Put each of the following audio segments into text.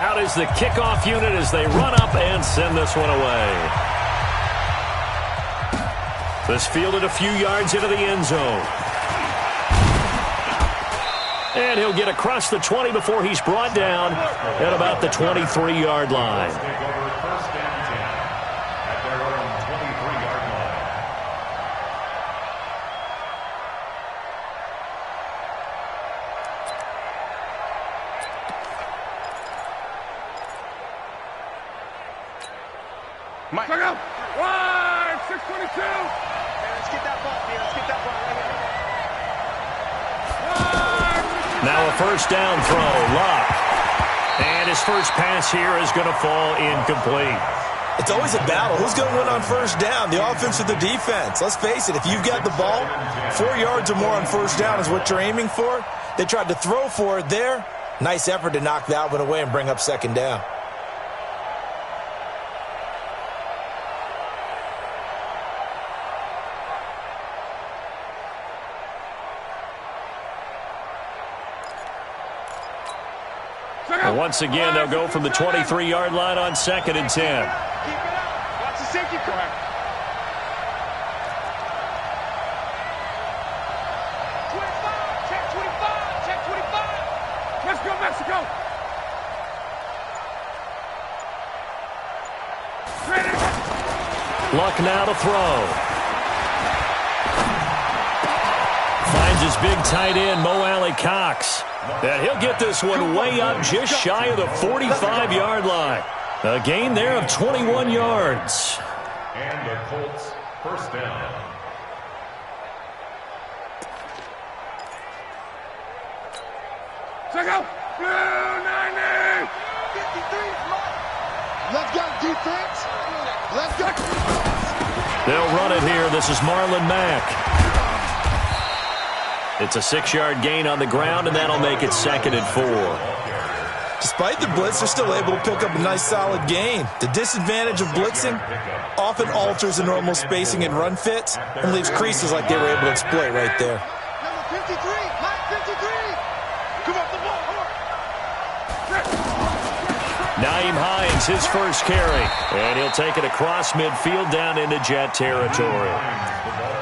Out is the kickoff unit as they run up and send this one away. This fielded a few yards into the end zone. And he'll get across the 20 before he's brought down at about the 23-yard line. Mike. Check out. Wide, 622. Let's get that ball, man. Let's get that ball right here. Now a first down throw, Luck. And his first pass here is going to fall incomplete. It's always a battle. Who's going to win on first down, the offense or the defense? Let's face it, if you've got the ball, 4 yards or more on first down is what you're aiming for. They tried to throw for it there. Nice effort to knock that one away and bring up second down. And once again, they'll go from the 23-yard line on 2nd and 10. Keep it up. Watch the safety corner. 25. Check 25. Check 25. Let's go, Mexico. Luck now to throw. Finds his big tight end, Mo Alley Cox. And he'll get this one way up just shy of the 45-yard line. A gain there of 21 yards. And the Colts first down. Check out. Blue 90. 53. Let's go, defense. Let's go. They'll run it here. This is Marlon Mack. It's a 6-yard gain on the ground, and that'll make it 2nd and 4. Despite the blitz, they're still able to pick up a nice, solid gain. The disadvantage of blitzing often alters the normal spacing and run fits and leaves creases like they were able to exploit right there. Number 53, Mike 53. Come off the ball. Naeem Hines, his first carry. And he'll take it across midfield down into Jet territory.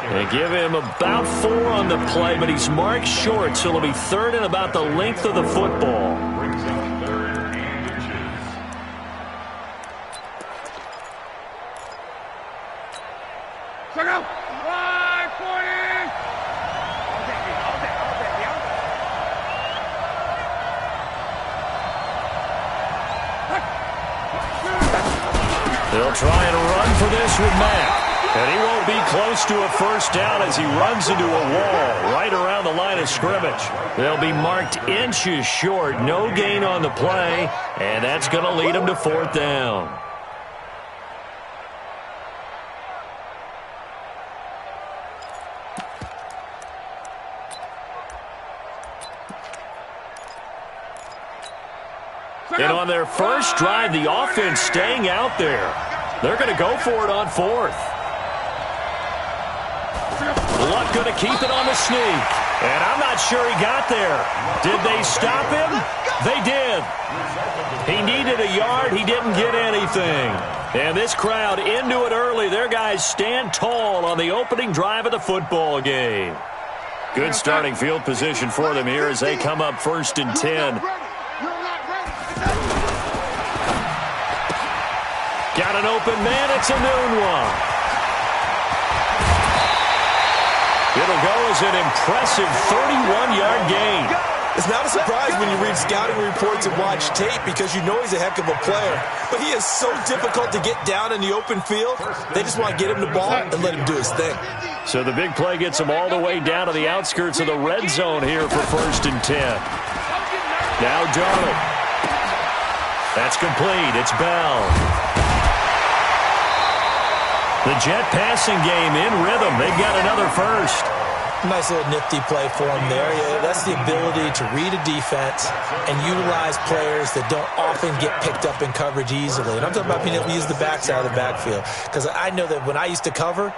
They give him about 4 on the play, but he's marked short, so it'll be 3rd and about the length of the football. Brings up 3rd and inches. Check out. 540. They'll try and run for this with Mack. And he won't be close to a first down as he runs into a wall right around the line of scrimmage. They'll be marked inches short. No gain on the play, and that's going to lead them to 4th down. And on their first drive, the offense staying out there. They're going to go for it on 4th. Luck going to keep it on the sneak. And I'm not sure he got there. Did they stop him? They did. He needed a yard. He didn't get anything. And this crowd into it early. Their guys stand tall on the opening drive of the football game. Good starting field position for them here as they come up 1st and 10. Got an open man. It's a noon one. It'll go as an impressive 31-yard gain. It's not a surprise when you read scouting reports and watch tape because you know he's a heck of a player. But he is so difficult to get down in the open field. They just want to get him the ball and let him do his thing. So the big play gets him all the way down to the outskirts of the red zone here for 1st and 10. Now Darnold. That's complete. It's Bell. The Jet passing game in rhythm. They've got another first. Nice little nifty play for him there. Yeah, that's the ability to read a defense and utilize players that don't often get picked up in coverage easily. And I'm talking about being able to use the backside of the backfield. Because I know that when I used to cover,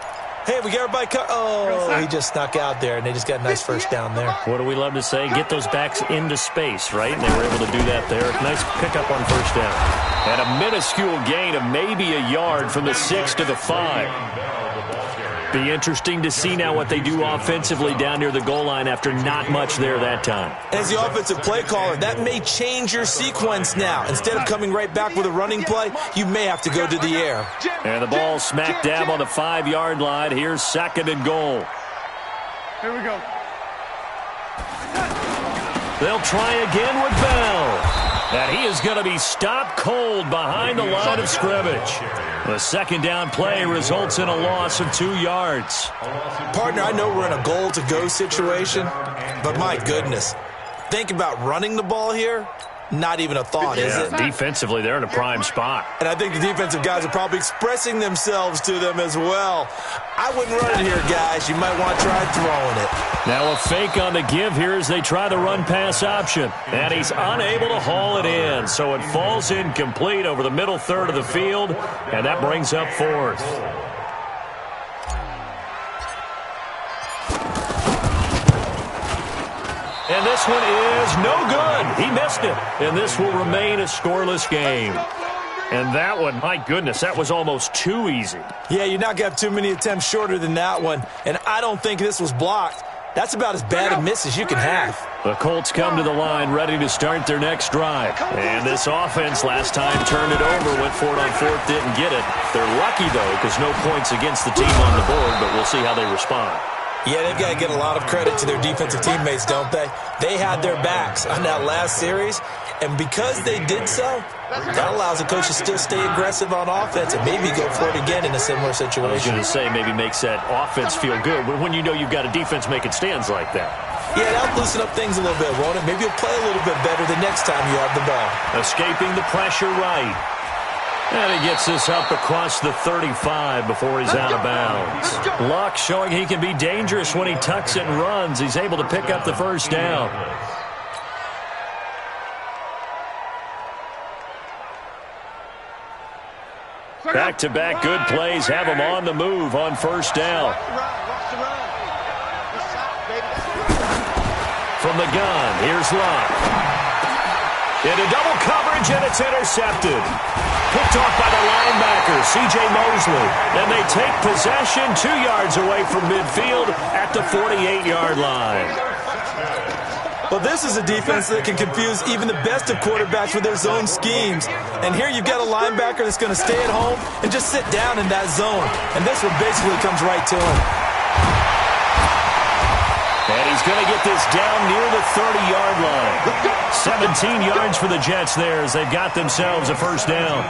Hey, we got everybody oh, he just snuck out there, and they just got a nice first down there. What do we love to say? Get those backs into space, right? And they were able to do that there. Nice pickup on first down. And a minuscule gain of maybe a yard from the 6 to the 5. Be interesting to see now what they do offensively down near the goal line after not much there that time. As the offensive play caller, that may change your sequence now. Instead of coming right back with a running play, you may have to go to the air. And the ball smack dab on the 5-yard line. Here's 2nd and goal. Here we go. They'll try again with Bell. And he is going to be stopped cold behind the line of scrimmage. The 2nd down play results in a loss of 2 yards. Partner, I know we're in a goal-to-go situation, but my goodness, think about running the ball here. Not even a thought, is it? Defensively, they're in a prime spot. And I think the defensive guys are probably expressing themselves to them as well. I wouldn't run it here, guys. You might want to try throwing it. Now a fake on the give here as they try the run-pass option. And he's unable to haul it in, so it falls incomplete over the middle third of the field, and that brings up 4th. And this one is no good. He missed it. And this will remain a scoreless game. And that one, my goodness, that was almost too easy. Yeah, you're not going to have too many attempts shorter than that one. And I don't think this was blocked. That's about as bad a miss as you can have. The Colts come to the line ready to start their next drive. And this offense last time turned it over, went for it on 4th, didn't get it. They're lucky, though, because no points against the team on the board, but we'll see how they respond. Yeah, they've got to get a lot of credit to their defensive teammates, don't they? They had their backs on that last series, and because they did so, that allows the coach to still stay aggressive on offense and maybe go for it again in a similar situation. I was going to say maybe makes that offense feel good when you know you've got a defense making stands like that. Yeah, that'll loosen up things a little bit, won't it? Maybe you'll play a little bit better the next time you have the ball. Escaping the pressure right. And he gets this up across the 35 before he's out of bounds. Luck showing he can be dangerous when he tucks it and runs. He's able to pick up the first down. Back-to-back good plays have him on the move on first down. From the gun, here's Luck. Into double coverage, and it's intercepted. Picked off by the linebacker, C.J. Mosley. And they take possession 2 yards away from midfield at the 48-yard line. Well, this is a defense that can confuse even the best of quarterbacks with their zone schemes. And here you've got a linebacker that's going to stay at home and just sit down in that zone. And this one basically comes right to him. And he's going to get this down near the 30-yard line. 17 yards for the Jets there as they've got themselves a first down.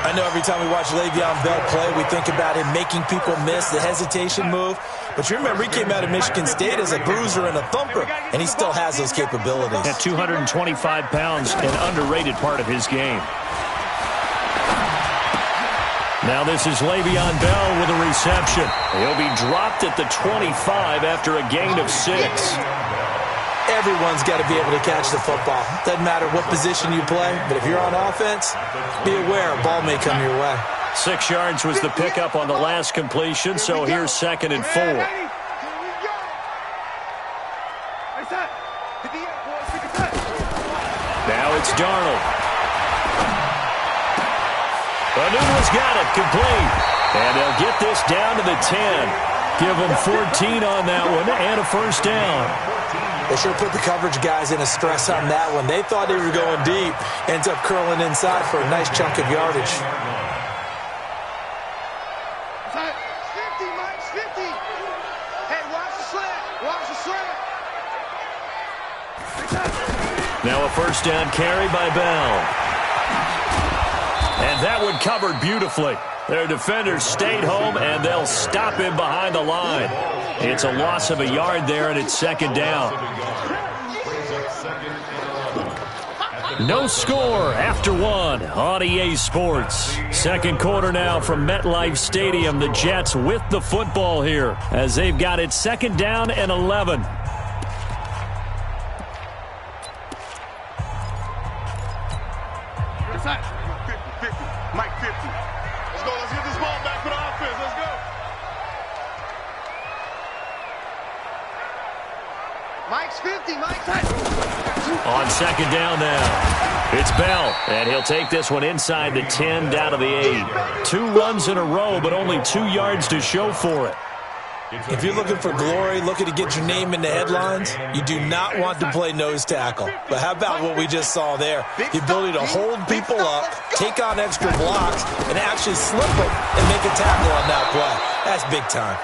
I know every time we watch Le'Veon Bell play, we think about him making people miss the hesitation move. But you remember he came out of Michigan State as a bruiser and a thumper, and he still has those capabilities. At 225 pounds, an underrated part of his game. Now this is Le'Veon Bell with a reception. He'll be dropped at the 25 after a gain of 6. Everyone's got to be able to catch the football. Doesn't matter what position you play, but if you're on offense, be aware a ball may come your way. 6 yards was the pickup on the last completion, so here's 2nd and 4. Now it's Darnold. Anuno's got it, complete. And they'll get this down to the 10. Give them 14 on that one and a first down. They sure put the coverage guys in a stress on that one. They thought they were going deep. Ends up curling inside for a nice chunk of yardage. 50, Mike, 50. Hey, watch the slant. Watch the slant. Now a first down carry by Bell. And that one covered beautifully. Their defenders stayed home, and they'll stop him behind the line. It's a loss of a yard there, and it's 2nd down. No score after 1 on EA Sports. Second quarter now from MetLife Stadium. The Jets with the football here as they've got it 2nd down and 11. Mike's 50. Mike's 50. On second down now, it's Bell, and he'll take this one inside the 10 down to the 8. 2 runs in a row, but only 2 yards to show for it. If you're looking for glory, looking to get your name in the headlines, you do not want to play nose tackle. But how about what we just saw there? The ability to hold people up, take on extra blocks, and actually slip them and make a tackle on that play. That's big time.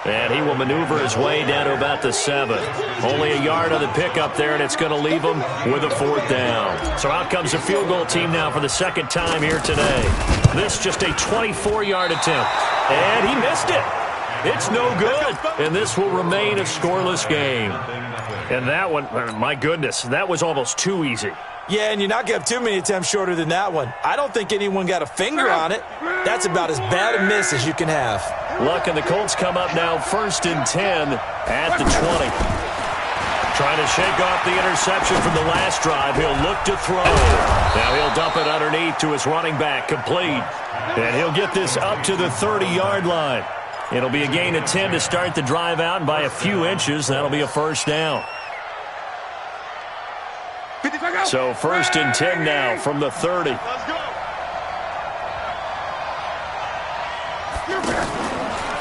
And he will maneuver his way down to about the 7. Only a yard on the pickup there, and it's going to leave him with a 4th down. So out comes a field goal team now for the second time here today. This just a 24-yard attempt. And he missed it. It's no good, and this will remain a scoreless game. And that one, my goodness, that was almost too easy. Yeah, and you're not going to have too many attempts shorter than that one. I don't think anyone got a finger on it. That's about as bad a miss as you can have. Luck and the Colts come up now 1st and 10 at the 20. Trying to shake off the interception from the last drive. He'll look to throw. Now he'll dump it underneath to his running back, complete. And he'll get this up to the 30-yard line. It'll be a gain of 10 to start the drive out, and by a few inches, that'll be a 1st down. So 1st and 10 now from the 30.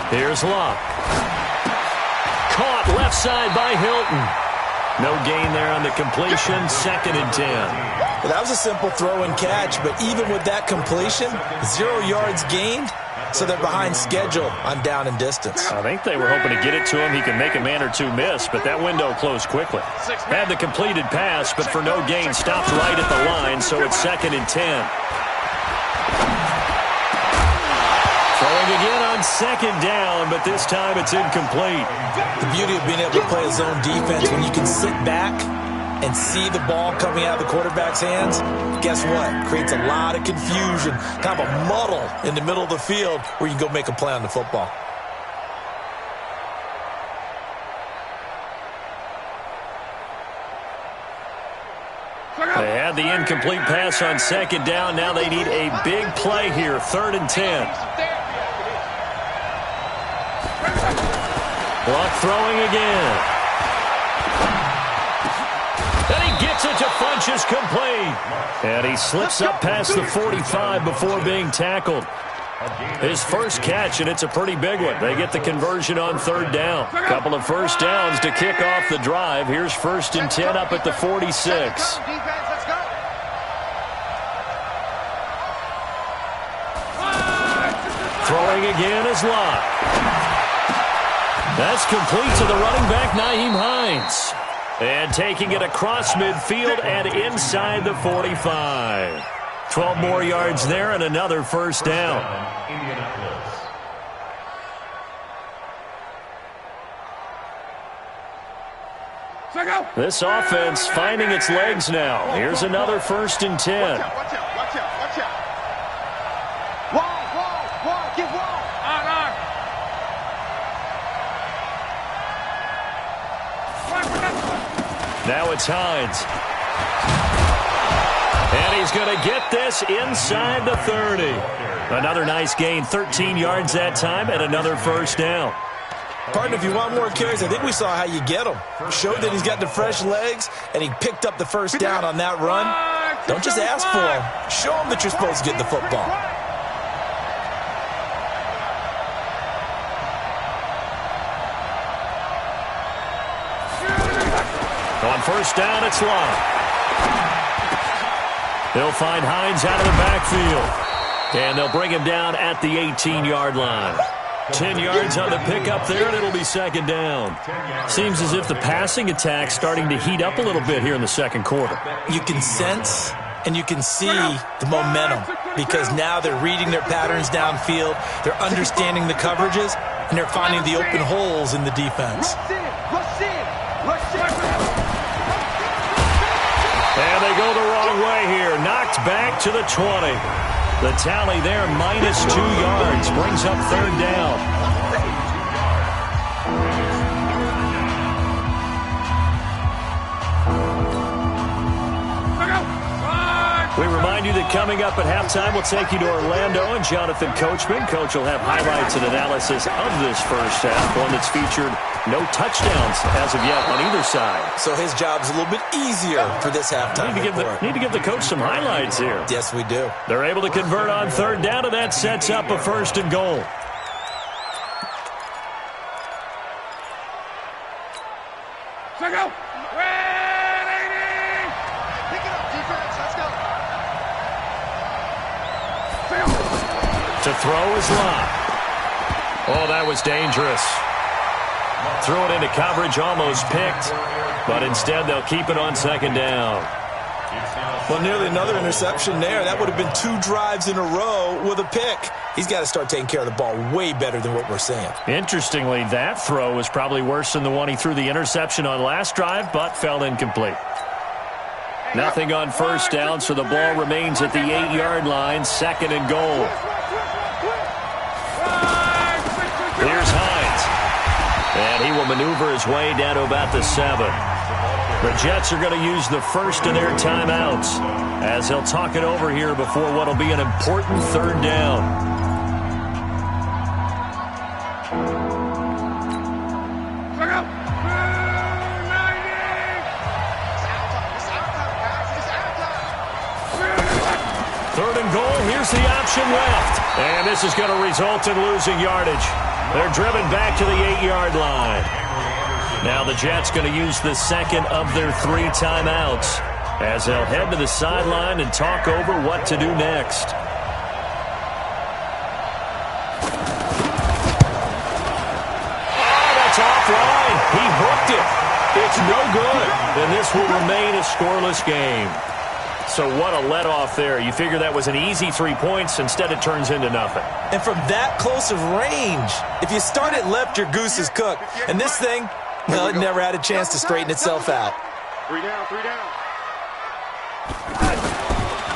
Here's Locke. Caught left side by Hilton. No gain there on the completion. 2nd and 10. Well, that was a simple throw and catch, but even with that completion, 0 yards gained. So they're behind schedule on down and distance. I think they were hoping to get it to him. He could make a man or two miss, but that window closed quickly. Had the completed pass, but for no gain, stopped right at the line, so it's 2nd and 10. Throwing again on 2nd down, but this time it's incomplete. The beauty of being able to play a zone defense, when you can sit back and see the ball coming out of the quarterback's hands, guess what? Creates a lot of confusion, kind of a muddle in the middle of the field where you can go make a play on the football. They had the incomplete pass on 2nd down. Now they need a big play here, 3rd and 10. Luck throwing again. Gets it to Funchess, complete. And he slips up past the 45 before being tackled. His first catch, and it's a pretty big one. They get the conversion on 3rd down. Couple of 1st downs to kick off the drive. Here's 1st and 10 up at the 46. Throwing again is Locke. That's complete to the running back, Nyheim Hines. And taking it across midfield and inside the 45. 12 more yards there and another 1st down. Indianapolis. This offense finding its legs now. Here's another 1st and 10. Watch out, watch out, watch out, watch out. Wall, get wall. On. Now it's Hines. And he's going to get this inside the 30. Another nice gain, 13 yards that time, and another 1st down. Partner, if you want more carries, I think we saw how you get them. Showed that he's got the fresh legs, and he picked up the 1st down on that run. Don't just ask for him. Show him that you're supposed to get the football. On 1st down, it's Locke. They'll find Hines out of the backfield. And they'll bring him down at the 18-yard line. 10 yards on the pickup there, and it'll be 2nd down. Seems as if the passing attack's starting to heat up a little bit here in the 2nd quarter. You can sense and you can see the momentum because now they're reading their patterns downfield, they're understanding the coverages, and they're finding the open holes in the defense. And they go the wrong way here. Knocked back to the 20. The tally there, minus 2 yards. Brings up 3rd down. We remind remind you that coming up at halftime, we'll take you to Orlando and Jonathan Coachman. Coach will have highlights and analysis of this first half, one that's featured no touchdowns as of yet on either side. So his job's a little bit easier for this halftime report. Need to give the coach some highlights here. Yes, we do. They're able to convert on third down, and that sets up a 1st and goal. Go. To throw is Locke. Oh, that was dangerous. Threw it into coverage, almost picked, but instead they'll keep it on 2nd down. Well, nearly another interception there. That would have been 2 drives in a row with a pick. He's got to start taking care of the ball way better than what we're seeing. Interestingly, that throw was probably worse than the one he threw the interception on last drive, but fell incomplete. Nothing on 1st down, so the ball remains at the 8-yard line, 2nd and goal. Here's Hines. And he will maneuver his way down to about the 7. The Jets are going to use the first of their timeouts as they'll talk it over here before what will be an important 3rd down. Here's the option left. And this is going to result in losing yardage. They're driven back to the 8-yard line. Now the Jets going to use the 2nd of their 3 timeouts as they'll head to the sideline and talk over what to do next. Oh, that's offline. He hooked it. It's no good. And this will remain a scoreless game. So what a let-off there. You figure that was an easy 3 points. Instead, it turns into nothing. And from that close of range, if you start it left, your goose is cooked. And this thing, well, it never had a chance to straighten itself out. 3 down, 3 down.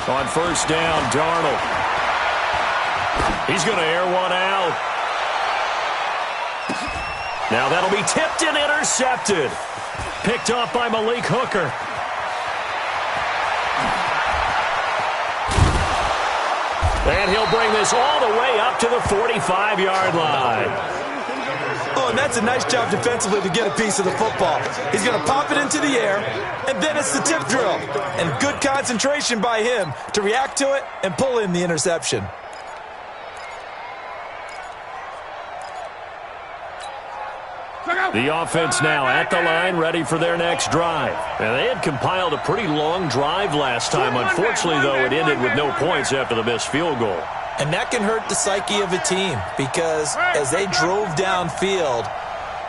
On 1st down, Darnold. He's going to air one out. Now that'll be tipped and intercepted. Picked off by Malik Hooker. And he'll bring this all the way up to the 45-yard line. Oh, and that's a nice job defensively to get a piece of the football. He's going to pop it into the air, and then it's the tip drill. And good concentration by him to react to it and pull in the interception. The offense now at the line, ready for their next drive. And they had compiled a pretty long drive last time. Unfortunately, though, it ended with no points after the missed field goal. And that can hurt the psyche of a team because as they drove downfield,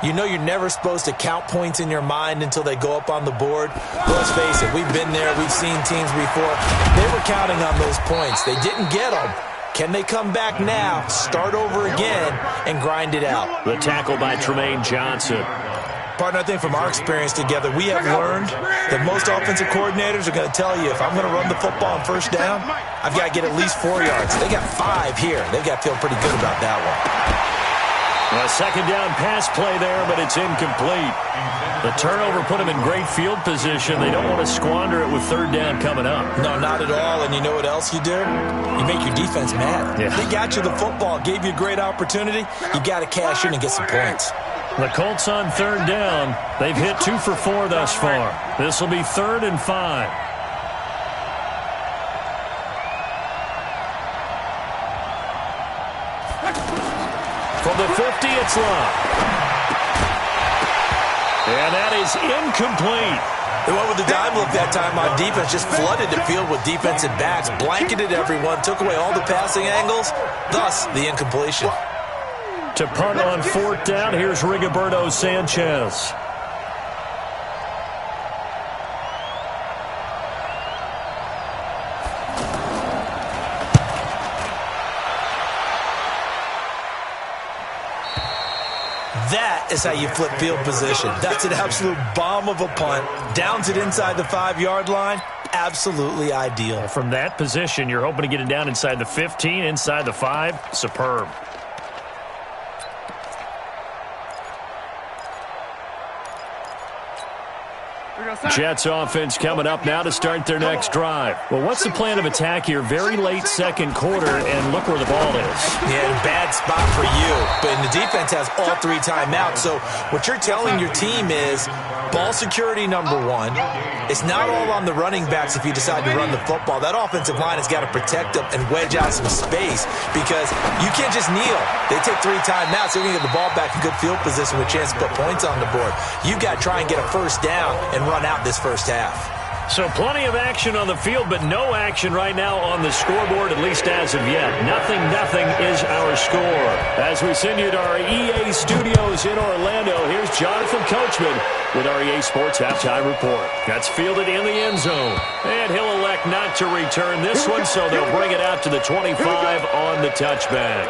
you know you're never supposed to count points in your mind until they go up on the board. But let's face it, we've been there. We've seen teams before. They were counting on those points. They didn't get them. Can they come back now, start over again, and grind it out? The tackle by Tremaine Johnson. Partner, I think from our experience together, we have learned that most offensive coordinators are going to tell you, if I'm going to run the football on 1st down, I've got to get at least 4 yards. They got 5 here. They've got to feel pretty good about that one. A 2nd down pass play there, but it's incomplete. The turnover put them in great field position. They don't want to squander it with 3rd down coming up. No, not at all. And you know what else you do? You make your defense mad. Yeah. They got you the football, gave you a great opportunity. You got to cash in and get some points. The Colts on 3rd down. They've hit 2 for 4 thus far. This will be 3rd and 5. From the 50, it's Locke. And that is incomplete. They went with the dime look that time on defense, just flooded the field with defensive backs, blanketed everyone, took away all the passing angles, thus the incompletion. To punt on 4th down, here's Rigoberto Sanchez. That is how you flip field position. That's an absolute bomb of a punt. Downs it inside the 5-yard line. Absolutely ideal. From that position, you're hoping to get it down inside the 15, inside the 5. Superb. Jets offense coming up now to start their next drive. Well, what's the plan of attack here? Very late second quarter, and look where the ball is. Yeah, bad spot for you. But the defense has all 3 timeouts. So what you're telling your team is ball security number 1. It's not all on the running backs if you decide to run the football. That offensive line has got to protect them and wedge out some space because you can't just kneel. They take 3 timeouts. They're going to get the ball back in good field position with a chance to put points on the board. You've got to try and get a first down and run out this first half. So plenty of action on the field, but no action right now on the scoreboard, at least as of yet. Nothing is our score. As we send you to our EA studios in Orlando, here's Jonathan Coachman with our EA Sports Halftime Report. That's fielded in the end zone. And he'll elect not to return this one, so they'll bring it out to the 25 on the touchback.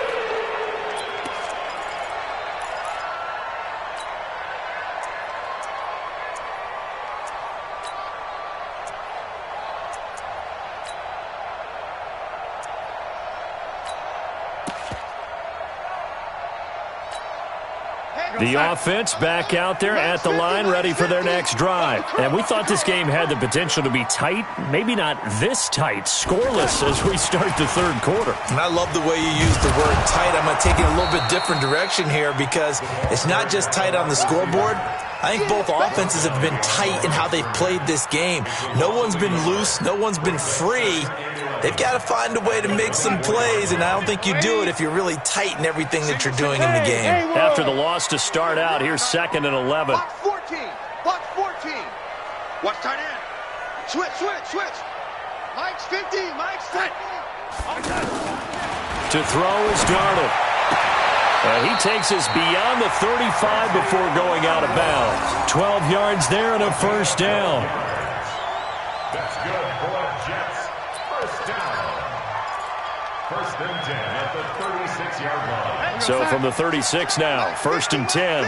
The offense back out there at the line, ready for their next drive. And we thought this game had the potential to be tight, maybe not this tight, scoreless as we start the third quarter. And I love the way you use the word tight. I'm going to take it a little bit different direction here because it's not just tight on the scoreboard. I think both offenses have been tight in how they've played this game. No one's been loose. No one's been free. They've got to find a way to make some plays, and I don't think you do it if you're really tight in everything that you're doing in the game. After the loss to start out, here's 2nd and 11. Box 14. Box 14. Watch tight end. Switch. Mike's 50. Mike's 50. To throw is Darnold. He takes us beyond the 35 before going out of bounds. 12 yards there and a first down. That's good for the Jets. First down. 1st and 10 at the 36-yard line. So from the 36 now, 1st and 10.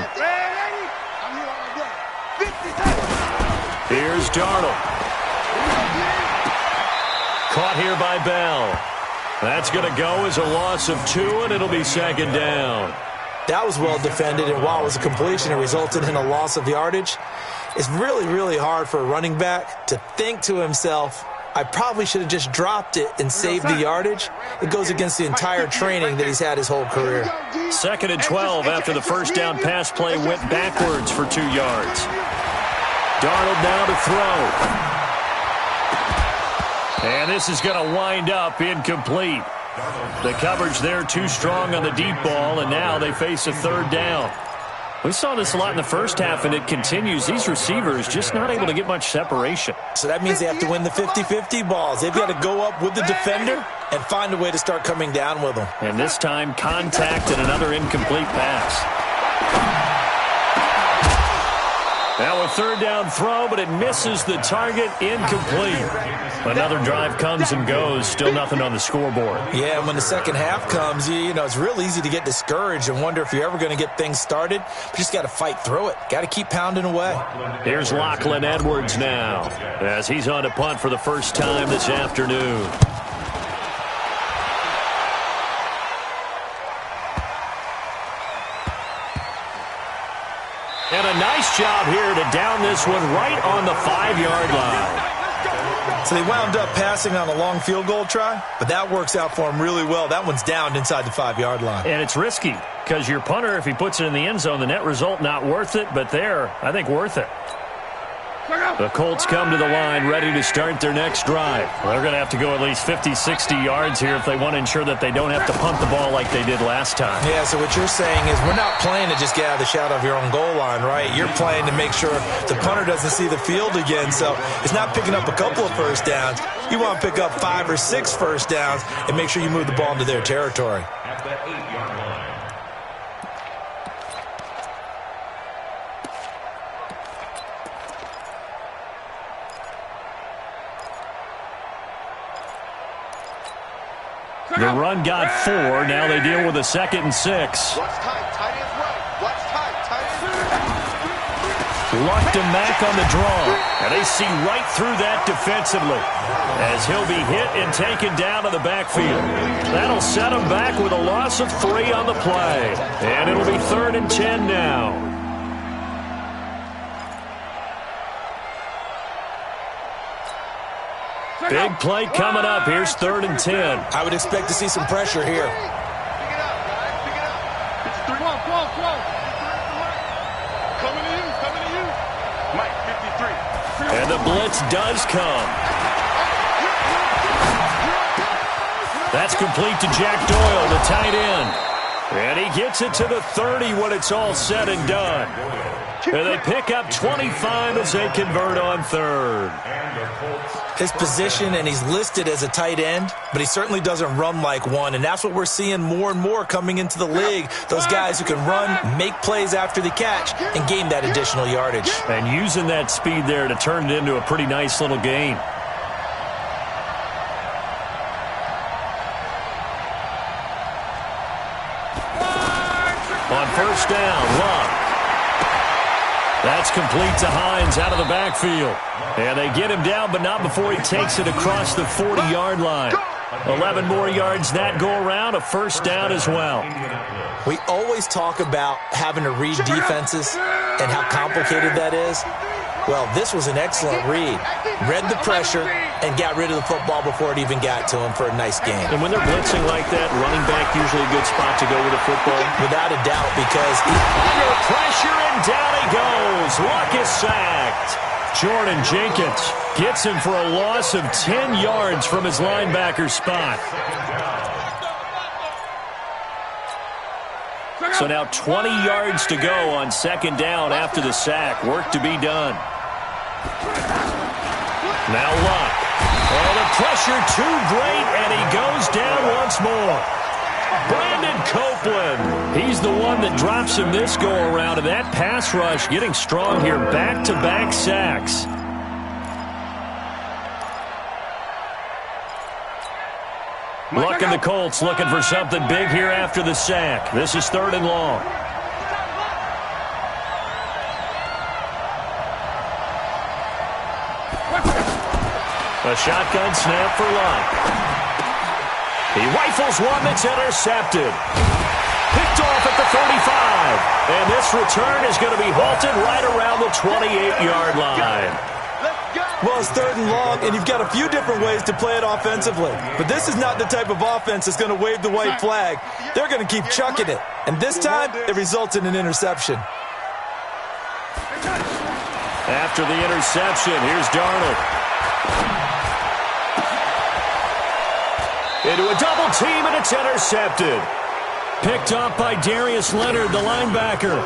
Here's Darnold. Caught here by Bell. That's going to go as a loss of 2, and it'll be 2nd down. That was well defended, and while it was a completion, it resulted in a loss of yardage. It's really, really hard for a running back to think to himself, I probably should have just dropped it and saved the yardage. It goes against the entire training that he's had his whole career. 2nd and 12 after the first down pass play went backwards for 2 yards. Darnold now to throw. And this is going to wind up incomplete. The coverage there too strong on the deep ball, and now they face a 3rd down. We saw this a lot in the first half, and it continues. These receivers just not able to get much separation. So that means they have to win the 50-50 balls. They've got to go up with the defender and find a way to start coming down with them. And this time, contact and another incomplete pass. Now a 3rd down throw, but it misses the target, incomplete. Another drive comes and goes, still nothing on the scoreboard. Yeah, and when the second half comes, you know, it's real easy to get discouraged and wonder if you're ever going to get things started. You just got to fight through it. Got to keep pounding away. Here's Lachlan Edwards now, as he's on to punt for the first time this afternoon. And a nice job here to down this one right on the 5-yard line. So they wound up passing on a long field goal try, but that works out for them really well. That one's downed inside the 5-yard line. And it's risky because your punter, if he puts it in the end zone, the net result not worth it, but there, I think worth it. The Colts come to the line ready to start their next drive. Well, they're going to have to go at least 50, 60 yards here if they want to ensure that they don't have to punt the ball like they did last time. Yeah, so what you're saying is we're not playing to just get out of the shadow of your own goal line, right? You're playing to make sure the punter doesn't see the field again. So it's not picking up a couple of first downs. You want to pick up 5 or 6 first downs and make sure you move the ball into their territory. At the 8-yard line. The run got 4. Now they deal with a 2nd and 6. Watch tight. Tight ends right. Watch tight. Tight ends. Lucked him back on the draw. And they see right through that defensively as he'll be hit and taken down to the backfield. That'll set him back with a loss of 3 on the play. And it'll be 3rd and 10 now. Big play coming up. Here's 3rd and 10. I would expect to see some pressure here. Pick it up, guys. Pick it up. 53. Come on. Coming to you. Mike, 53. And the blitz does come. That's complete to Jack Doyle, the tight end. And he gets it to the 30 when it's all said and done. And they pick up 25 as they convert on 3rd. His position, and he's listed as a tight end, but he certainly doesn't run like one, and that's what we're seeing more and more coming into the league. Those guys who can run, make plays after the catch, and gain that additional yardage. And using that speed there to turn it into a pretty nice little gain. On 1st down, Luck. That's complete to Hines out of the backfield. And they get him down, but not before he takes it across the 40-yard line. 11 more yards that go around, a 1st down as well. We always talk about having to read defenses and how complicated that is. Well, this was an excellent read. Read the pressure and got rid of the football before it even got to him for a nice gain. And when they're blitzing like that, running back usually a good spot to go with the football. Without a doubt, because under pressure and down he goes. Luck is sacked. Jordan Jenkins gets him for a loss of 10 yards from his linebacker spot. So now 20 yards to go on 2nd down after the sack. Work to be done. Now Luck. Oh, the pressure too great, and he goes down once more. Brandon Copeland. He's the one that drops him this go-around, and that pass rush getting strong here. Back-to-back sacks. Luck and the Colts looking for something big here after the sack. This is 3rd and long. A shotgun snap for Luck. He rifles one that's intercepted. Picked off at the 35. And this return is going to be halted right around the 28-yard line. Well, it's 3rd and long, and you've got a few different ways to play it offensively. But this is not the type of offense that's going to wave the white flag. They're going to keep chucking it. And this time, it results in an interception. After the interception, here's Darnold. Into a double team, and it's intercepted. Picked up by Darius Leonard, the linebacker.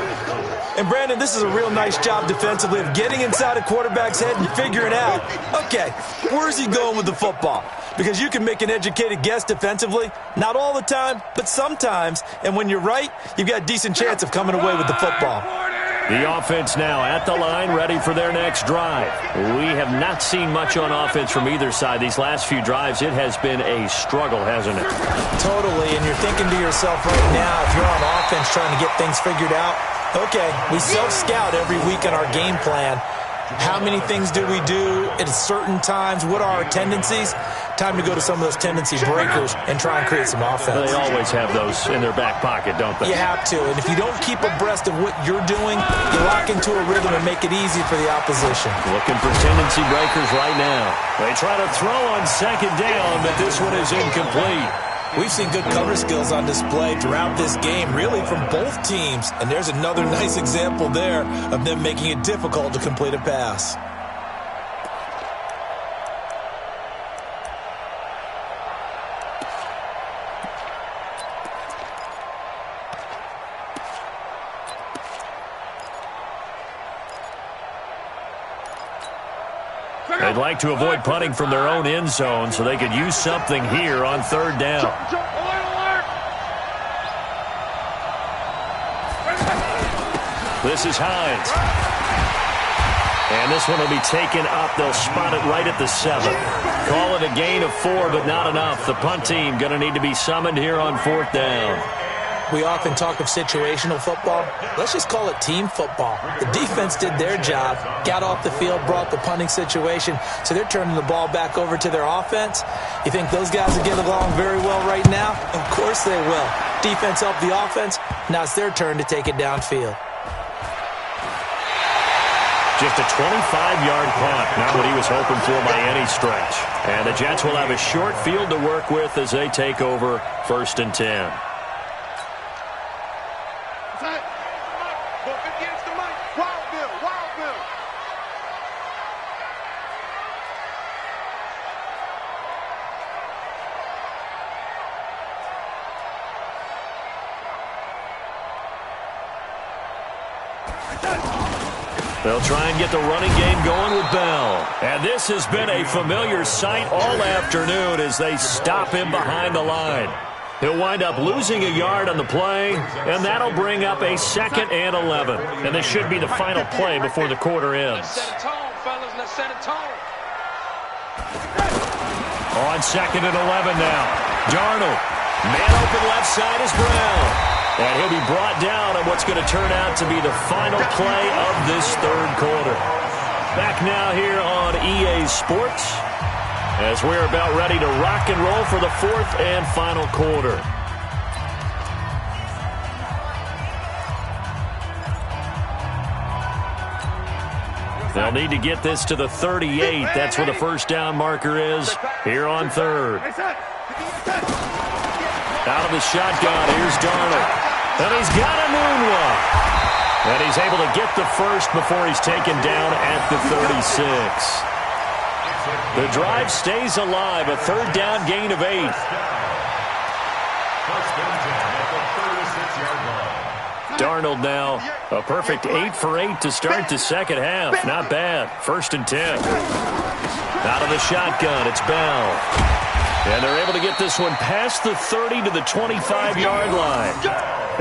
And, Brandon, this is a real nice job defensively of getting inside a quarterback's head and figuring out, okay, where's he going with the football? Because you can make an educated guess defensively, not all the time, but sometimes. And when you're right, you've got a decent chance of coming away with the football. The offense now at the line, ready for their next drive. We have not seen much on offense from either side. These last few drives, it has been a struggle, hasn't it? Totally, and you're thinking to yourself right now, if you're on offense trying to get things figured out, okay, we self-scout every week on our game plan. How many things do we do at certain times? What are our tendencies? Time to go to some of those tendency breakers and try and create some offense. They always have those in their back pocket, don't they? You have to, and if you don't keep abreast of what you're doing, you lock into a rhythm and make it easy for the opposition. Looking for tendency breakers right now. They try to throw on 2nd down, but this one is incomplete. We've seen good cover skills on display throughout this game, really from both teams. And there's another nice example there of them making it difficult to complete a pass. They'd like to avoid punting from their own end zone so they could use something here on 3rd down. This is Hines. And this one will be taken up. They'll spot it right at the 7. Call it a gain of 4, but not enough. The punt team going to need to be summoned here on 4th down. We often talk of situational football. Let's just call it team football. The defense did their job, got off the field, brought the punting situation, so they're turning the ball back over to their offense. You think those guys will get along very well right now? Of course they will. Defense helped the offense. Now it's their turn to take it downfield. Just a 25-yard punt. Not what he was hoping for by any stretch. And the Jets will have a short field to work with as they take over 1st and 10. They'll try and get the running game going with Bell. And this has been a familiar sight all afternoon as they stop him behind the line. He'll wind up losing a yard on the play, and that'll bring up a 2nd and 11. And this should be the final play before the quarter ends. Let's set a tone, fellas. Let's set a tone. On 2nd and 11 now. Darnold. Man open left side is Brown. And he'll be brought down on what's going to turn out to be the final play of this 3rd quarter. Back now here on EA Sports as we're about ready to rock and roll for the 4th and final quarter. They'll need to get this to the 38. That's where the first down marker is here on 3rd. Out of the shotgun, here's Darnold. And he's got a moonwalk. And he's able to get the first before he's taken down at the 36. The drive stays alive, a 3rd down gain of 8. Darnold now, a perfect 8 for 8 to start the 2nd half. Not bad. 1st and 10. Out of the shotgun, it's Bell. And they're able to get this one past the 30 to the 25-yard line.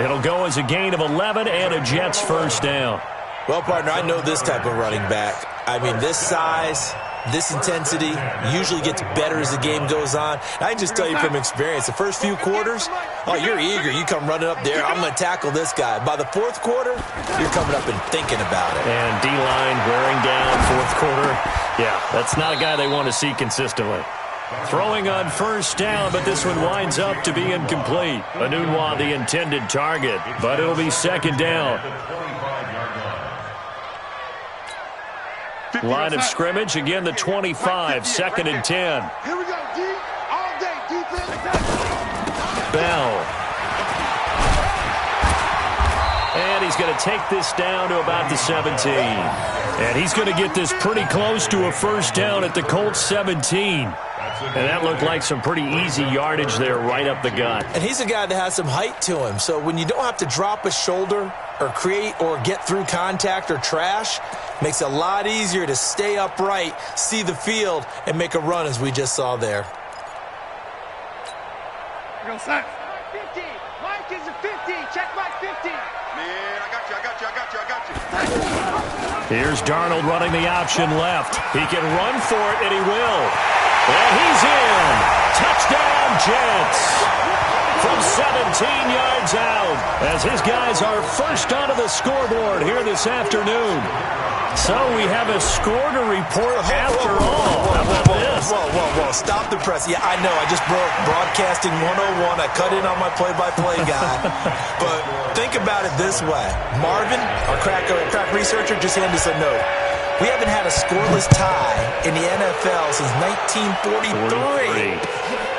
It'll go as a gain of 11 and a Jets first down. Well, partner, I know this type of running back. I mean, this size, this intensity usually gets better as the game goes on. I can just tell you from experience, the first few quarters, oh, you're eager. You come running up there, I'm going to tackle this guy. By the 4th quarter, you're coming up and thinking about it. And D-line wearing down 4th quarter. Yeah, that's not a guy they want to see consistently. Throwing on first down, but this one winds up to be incomplete. Anunwa, the intended target, but it'll be 2nd down. Line of scrimmage, again the 25, 2nd and 10. Here we go, D. All day, defense. Bell. And he's going to take this down to about the 17. And he's going to get this pretty close to a first down at the Colts 17. And that looked like some pretty easy yardage there right up the gut. And he's a guy that has some height to him. So when you don't have to drop a shoulder or create or get through contact or trash, makes it a lot easier to stay upright, see the field, and make a run as we just saw there. Go, Sack. 50. Mike is a 50. Check Mike 50. Man, I got you. Here's Darnold running the option left. He can run for it, and he will. And he's in. Touchdown, Jets. From 17 yards out as his guys are first onto the scoreboard here this afternoon. So we have a score to report after all. How about this? Whoa. Stop the press. Yeah, I know. I just broke broadcasting 101. I cut in on my play-by-play guy. But think about it this way. Marvin, our crack researcher, just handed us a note. We haven't had a scoreless tie in the NFL since 1943.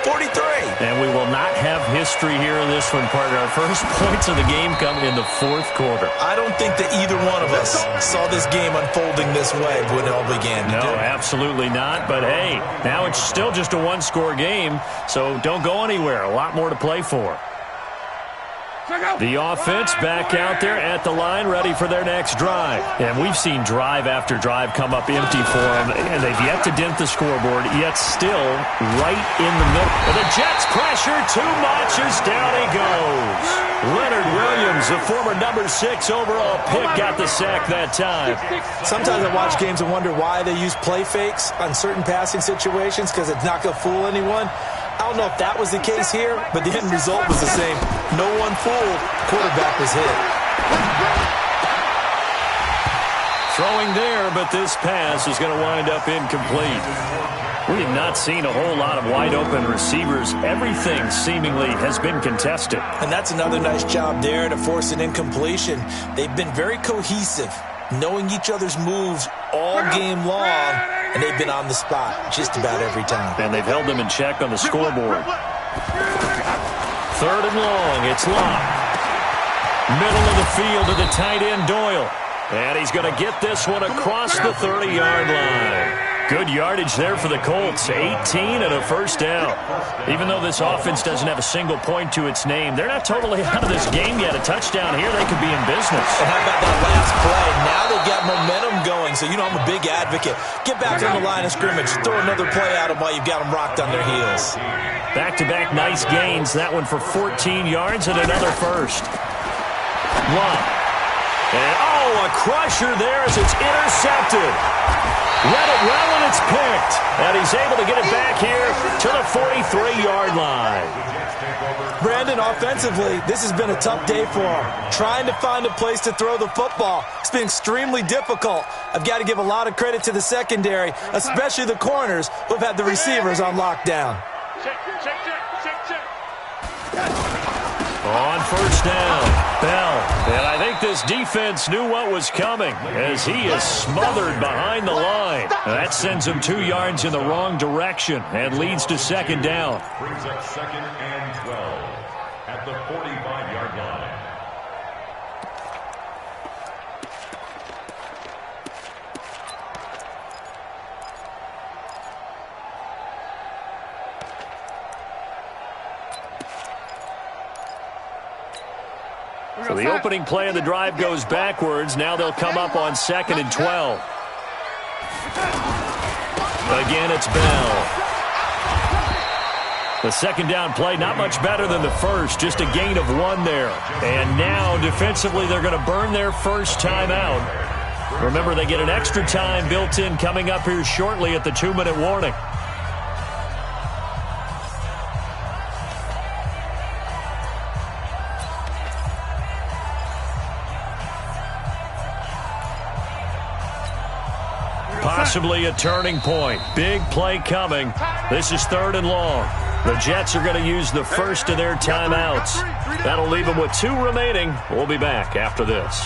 43. And we will not have history here in this one, partner. Our first points of the game come in the 4th quarter. I don't think that either one of us saw this game unfolding this way when it all began. No, absolutely not. But, hey, now it's still just a one-score game, so don't go anywhere. A lot more to play for. The offense back out there at the line, ready for their next drive. And we've seen drive after drive come up empty for them, and they've yet to dent the scoreboard, yet still right in the middle. And the Jets pressure too much as down he goes. Leonard Williams, the former number 6 overall pick, got the sack that time. Sometimes I watch games and wonder why they use play fakes on certain passing situations, because it's not going to fool anyone. I don't know if that was the case here, but the end result was the same. No one fooled. Quarterback was hit. Throwing there, but this pass is going to wind up incomplete. We have not seen a whole lot of wide-open receivers. Everything seemingly has been contested. And that's another nice job there to force an incompletion. They've been very cohesive. knowing each other's moves all game long, and they've been on the spot just about every time. And they've held them in check on the scoreboard. 3rd and long. It's locked. Middle of the field to the tight end, Doyle. And he's going to get this one across the 30-yard line. Good yardage there for the Colts. 18 and a first down. Even though this offense doesn't have a single point to its name, they're not totally out of this game yet. A touchdown here, they could be in business. And how about that last play? Now they've got momentum going, so you know I'm a big advocate. Get back on the line of scrimmage. Throw another play at them while you've got them rocked on their heels. Back-to-back nice gains. That one for 14 yards and another first. One. And, a crusher there as it's intercepted. Read it well, and it's picked. And he's able to get it back here to the 43-yard line. Brandon, offensively, this has been a tough day for him. Trying to find a place to throw the football. It's been extremely difficult. I've got to give a lot of credit to the secondary, especially the corners who have had the receivers on lockdown. Check. On first down, Bell. And I think this defense knew what was coming as he is smothered behind the line. That sends him 2 yards in the wrong direction and leads to second down. Brings up 2nd and 12 at the 45-yard line. So the opening play of the drive goes backwards. Now they'll come up on 2nd and 12. Again, it's Bell. The second down play, not much better than the first, just a gain of 1 there. And now, defensively, they're going to burn their first timeout. Remember, they get an extra time built in coming up here shortly at the 2-minute warning. Possibly a turning point. Big play coming. This is 3rd and long. The Jets are going to use the first of their timeouts. That'll leave them with 2 remaining. We'll be back after this.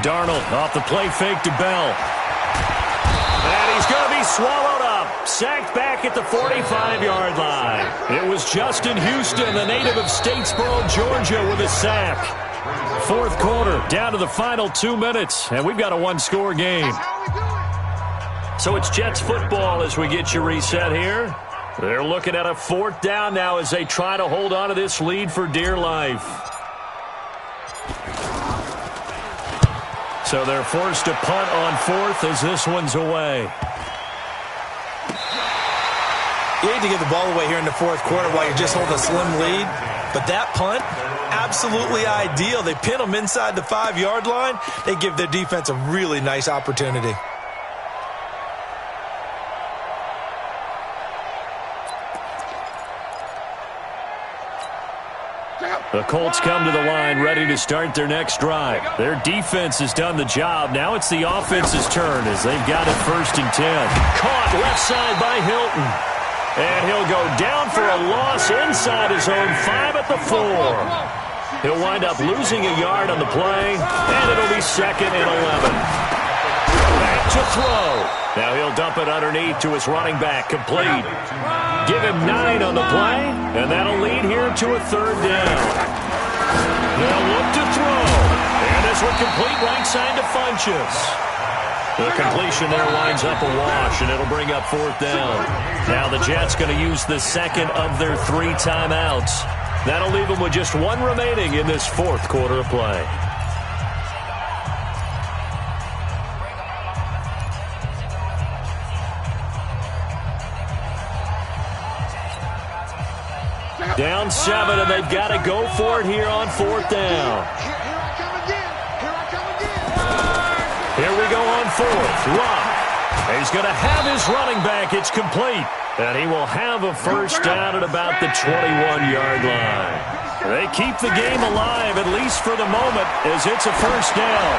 Darnold off the play fake to Bell. And he's going to be swallowed up. Sacked back at the 45-yard line. It was Justin Houston, the native of Statesboro, Georgia, with a sack. 4th quarter, down to the final 2 minutes, and we've got a 1-score game. So it's Jets football as we get you reset here. They're looking at a 4th down now as they try to hold on to this lead for dear life. So they're forced to punt on 4th as this one's away. You hate to give the ball away here in the 4th quarter while you're just holding a slim lead. But that punt, absolutely ideal. They pin them inside the 5-yard line. They give their defense a really nice opportunity. The Colts come to the line ready to start their next drive. Their defense has done the job. Now it's the offense's turn as they've got it 1st and 10. Caught left side by Hilton. And he'll go down for a loss inside his own 5 at the 4. He'll wind up losing a yard on the play, and it'll be 2nd and 11. Back to throw. Now he'll dump it underneath to his running back, complete. Give him 9 on the play, and that'll lead here to a 3rd down. They'll look to throw, and this one complete right side to Funchess. The completion there winds up a wash, and it'll bring up 4th down. Now the Jets going to use the 2nd of their 3 timeouts. That'll leave them with just 1 remaining in this 4th quarter of play. Down 7, and they've got to go for it here on 4th down. Here we go on 4th. Lock. He's going to have his running back. It's complete. And he will have a first down at about the 21-yard line. They keep the game alive, at least for the moment, as it's a first down.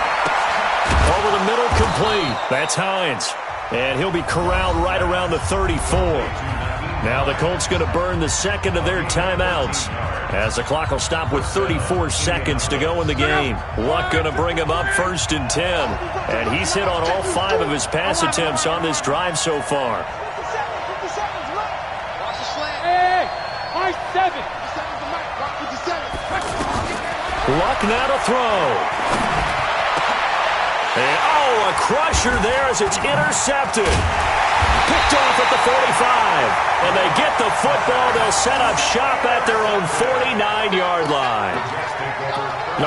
Over the middle, complete. That's Hines. And he'll be corralled right around the 34. Now the Colts going to burn the second of their timeouts as the clock will stop with 34 seconds to go in the game. Luck going to bring him up 1st and 10. And he's hit on all 5 of his pass attempts on this drive so far. Luck now to throw. And, a crusher there as it's intercepted. Picked off at the 45. And they get the football. They'll set up shop at their own 49-yard line.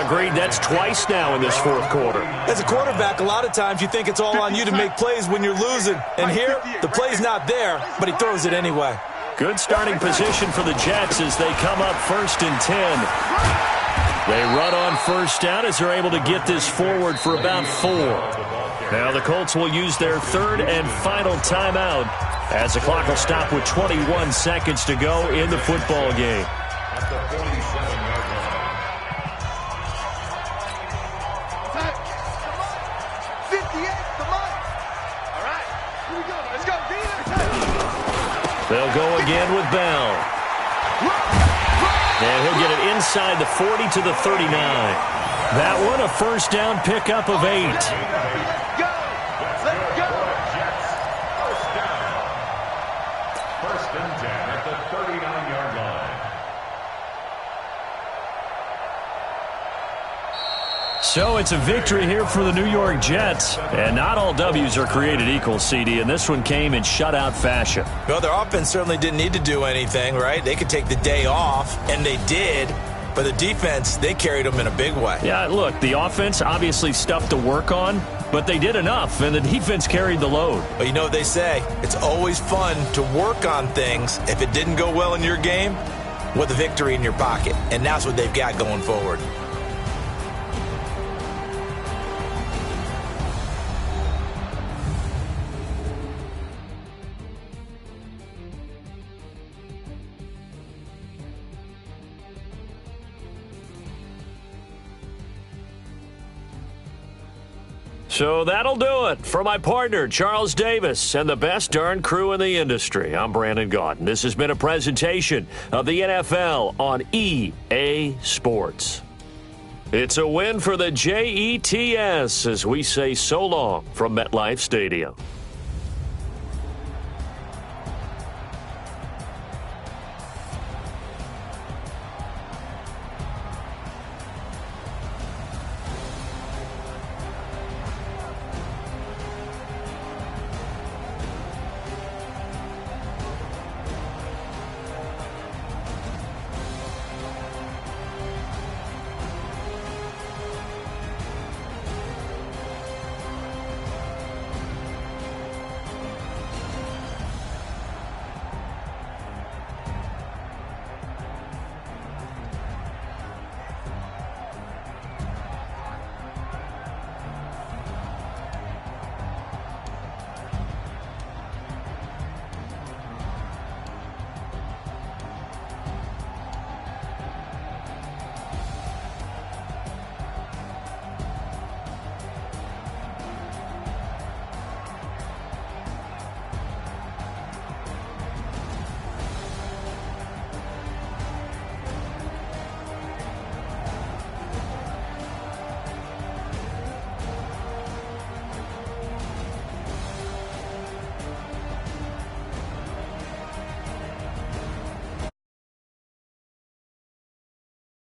Agreed, that's twice now in this 4th quarter. As a quarterback, a lot of times you think it's all on you to make plays when you're losing. And here, the play's not there, but he throws it anyway. Good starting position for the Jets as they come up 1st and 10. They run on 1st down as they're able to get this forward for about 4. Now the Colts will use their 3rd and final timeout as the clock will stop with 21 seconds to go in the football game. At the 47-yard line. 58, come on. All right, here we go. Let's go. They'll go again with Bell. And he'll get it inside the 40 to the 39. That one a 1st down pickup of 8. Let's go. Jets. 1st down. 1st and 10 at the 39-yard line. So it's a victory here for the New York Jets. And not all W's are created equal, CD, and this one came in shutout fashion. Well, their offense certainly didn't need to do anything, right? They could take the day off, and they did. But the defense, they carried them in a big way. Yeah, look, the offense, obviously stuff to work on, but they did enough, and the defense carried the load. But you know what they say, it's always fun to work on things. If it didn't go well in your game, with a victory in your pocket. And that's what they've got going forward. So that'll do it for my partner, Charles Davis, and the best darn crew in the industry. I'm Brandon Gaudin. This has been a presentation of the NFL on EA Sports. It's a win for the Jets as we say so long from MetLife Stadium.